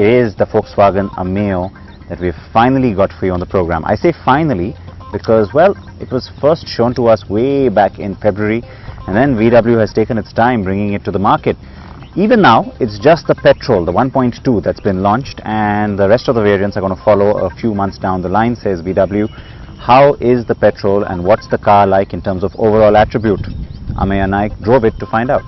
it is the Volkswagen Ameo that we've finally got for you on the program. I say finally because, well, it was first shown to us way back in February, and then VW has taken its time bringing it to the market. Even now, it's just the petrol, the 1.2 that's been launched, and the rest of the variants are going to follow a few months down the line, says VW. How is the petrol and what's the car like in terms of overall attribute? Ameya Naik drove it to find out.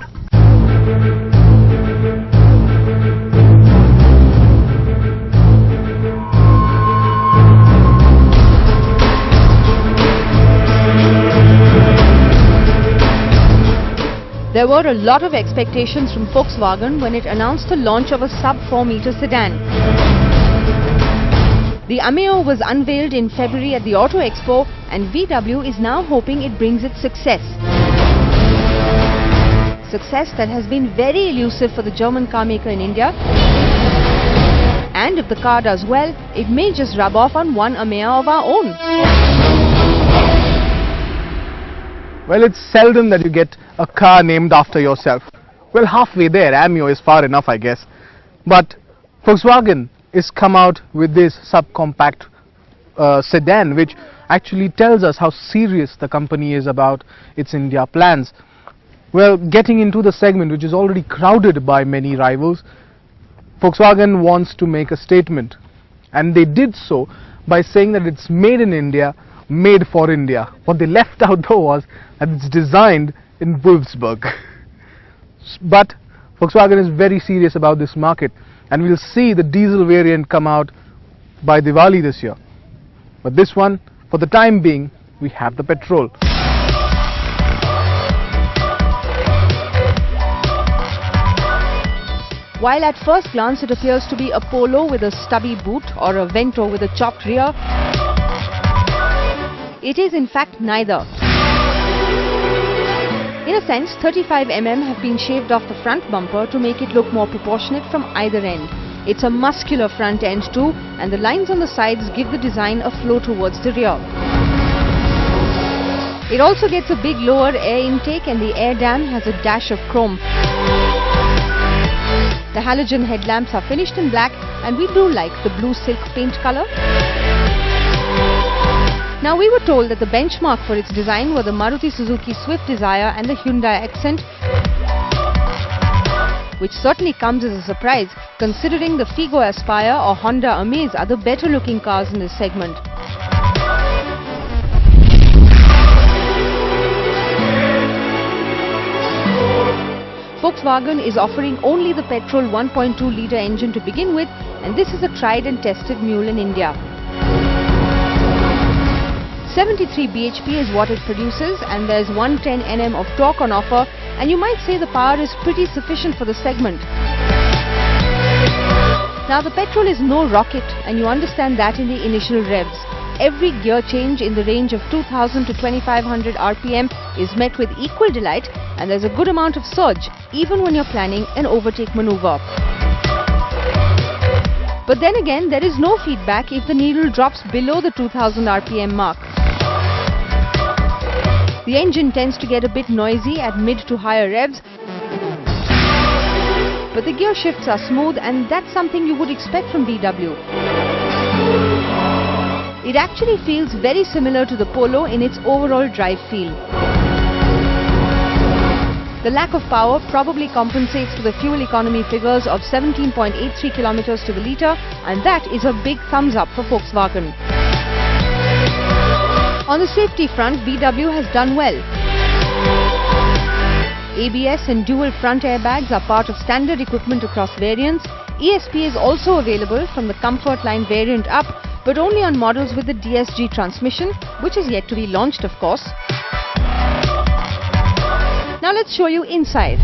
There were a lot of expectations from Volkswagen when it announced the launch of a sub-4 meter sedan. The Ameo was unveiled in February at the Auto Expo, and VW is now hoping it brings its success. Success that has been very elusive for the German car maker in India. And if the car does well, it may just rub off on one Amea of our own. Well, it's seldom that you get a car named after yourself. Well, halfway there, Ameo is far enough, I guess. But Volkswagen is come out with this subcompact sedan, which actually tells us how serious the company is about its India plans. Well, getting into the segment, which is already crowded by many rivals, Volkswagen wants to make a statement. And they did so by saying that it's made in India, made for India. What they left out though was that it's designed in Wolfsburg. But Volkswagen is very serious about this market, and we'll see the diesel variant come out by Diwali this year. But this one, for the time being, we have the petrol. While at first glance it appears to be a Polo with a stubby boot or a Vento with a chopped rear, it is in fact neither. In a sense, 35 mm have been shaved off the front bumper to make it look more proportionate from either end. It's a muscular front end too, and the lines on the sides give the design a flow towards the rear. It also gets a big lower air intake, and the air dam has a dash of chrome. The halogen headlamps are finished in black, and we do like the blue silk paint color. Now, we were told that the benchmark for its design were the Maruti Suzuki Swift Desire and the Hyundai Accent, which certainly comes as a surprise considering the Figo Aspire or Honda Amaze are the better looking cars in this segment. Volkswagen is offering only the petrol 1.2 litre engine to begin with, and this is a tried and tested mule in India. 73 bhp is what it produces, and there's 110 Nm of torque on offer, and you might say the power is pretty sufficient for the segment. Now, the petrol is no rocket, and you understand that in the initial revs. Every gear change in the range of 2000 to 2500 RPM is met with equal delight, and there's a good amount of surge even when you're planning an overtake maneuver. But then again, there is no feedback if the needle drops below the 2000 RPM mark. The engine tends to get a bit noisy at mid to higher revs, but the gear shifts are smooth, and that's something you would expect from VW. It actually feels very similar to the Polo in its overall drive feel. The lack of power probably compensates for the fuel economy figures of 17.83 kilometers to the litre, and that is a big thumbs up for Volkswagen. On the safety front, VW has done well. ABS and dual front airbags are part of standard equipment across variants. ESP is also available from the Comfort Line variant up, but only on models with the DSG transmission, which is yet to be launched, of course. Now let's show you inside.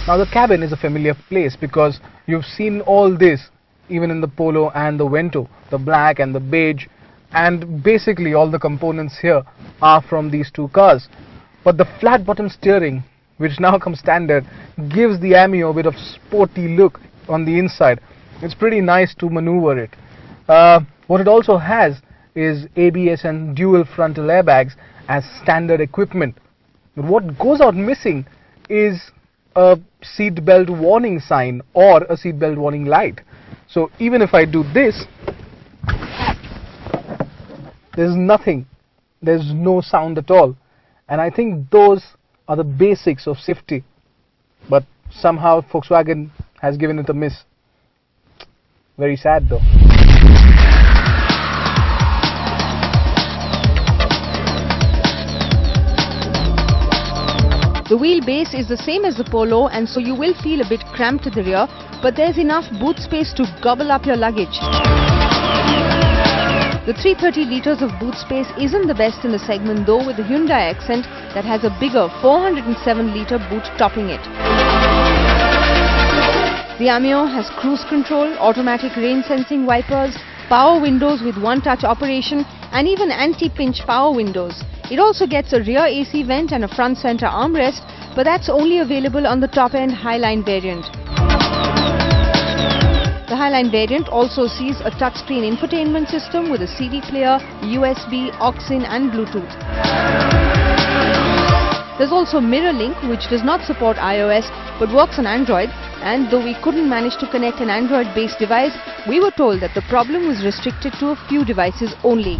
Now, the cabin is a familiar place because you've seen all this even in the Polo and the Vento, the black and the beige, and basically all the components here are from these two cars. But the flat bottom steering, which now comes standard, gives the Ameo a bit of sporty look on the inside. It's pretty nice to maneuver it. What it also has is ABS and dual frontal airbags as standard equipment. But what goes out missing is a seat belt warning sign or a seat belt warning light. So even if I do this, there's nothing, there's no sound at all. And I think those are the basics of safety. But somehow Volkswagen has given it a miss. Very sad though. The wheelbase is the same as the Polo, and so you will feel a bit cramped at the rear, but there's enough boot space to gobble up your luggage. The 330 litres of boot space isn't the best in the segment though, with the Hyundai Accent that has a bigger 407 litre boot topping it. The Ameo has cruise control, automatic rain sensing wipers, power windows with one-touch operation and even anti-pinch power windows. It also gets a rear AC vent and a front center armrest, but that's only available on the top-end Highline variant. The Highline variant also sees a touchscreen infotainment system with a CD player, USB, aux-in and Bluetooth. There's also MirrorLink, which does not support iOS but works on Android, and though we couldn't manage to connect an Android-based device, we were told that the problem was restricted to a few devices only.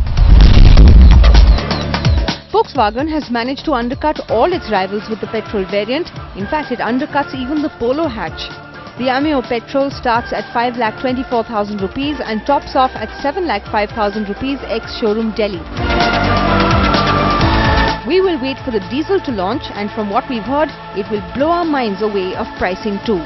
Volkswagen has managed to undercut all its rivals with the petrol variant. In fact, it undercuts even the Polo hatch. The Ameo petrol starts at 5,24,000 rupees and tops off at 7,05,000 rupees ex-showroom Delhi. We will wait for the diesel to launch, and from what we've heard, it will blow our minds away of pricing too.